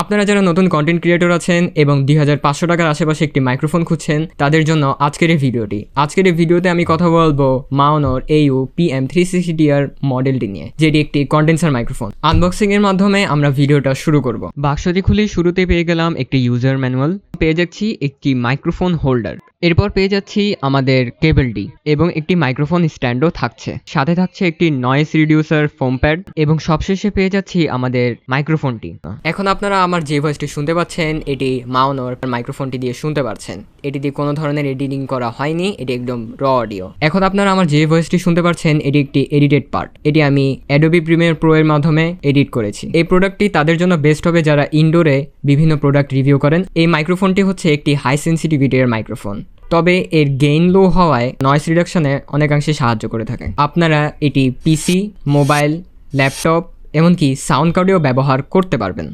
আপনারা যারা নতুন কন্টেন্ট ক্রিয়েটর আছেন এবং 2500 টাকার আশেপাশে একটি মাইক্রোফোন খুঁজছেন তাদের জন্য আজকের এই ভিডিওটি। আজকের এই ভিডিওতে আমি কথা বলবো মাওনোর AU PM360DR মডেলটি নিয়ে, যেটি একটি কন্ডেন্সার মাইক্রোফোন। আনবক্সিং এর মাধ্যমে আমরা ভিডিওটা শুরু করব। বাক্সটি খুলে শুরুতে পেয়ে গেলাম একটি ইউজার ম্যানুয়াল, পেয়ে যাচ্ছি একটি মাইক্রোফোন হোল্ডার, এরপর পেয়ে যাচ্ছি আমাদের কেবলটি এবং একটি মাইক্রোফোন স্ট্যান্ডও থাকছে, সাথে থাকছে একটি নয়েজ রিডিউসার ফোম প্যাড এবং সবশেষে পেয়ে যাচ্ছি আমাদের মাইক্রোফোনটি। এখন আপনারা আমার যে ভয়েসটি শুনতে পাচ্ছেন এটি মাওনোর মাইক্রোফোনটি দিয়ে শুনতে পাচ্ছেন। এটি দিয়ে কোনো ধরনের এডিটিং করা হয়নি, এটি একদম র অডিও। এখন আপনারা আমার যে ভয়েসটি শুনতে পাচ্ছেন এটি একটি এডিটেড পার্ট, এটি আমি অ্যাডোবি প্রিমিয়ার প্রো এর মাধ্যমে এডিট করেছি। এই প্রোডাক্টটি তাদের জন্য বেস্ট হবে যারা ইনডোরে বিভিন্ন প্রোডাক্ট রিভিউ করেন। এই মাইক্রোফোনটি হচ্ছে একটি হাই সেন্সিটিভিটির মাইক্রোফোন, তবে এর গেইন লো হওয়ায় নয়েজ রিডাকশনে অনেকাংশে সাহায্য করে থাকে। আপনারা এটি পিসি, মোবাইল, ল্যাপটপ এমনকি সাউন্ড কার্ডেও ব্যবহার করতে পারবেন।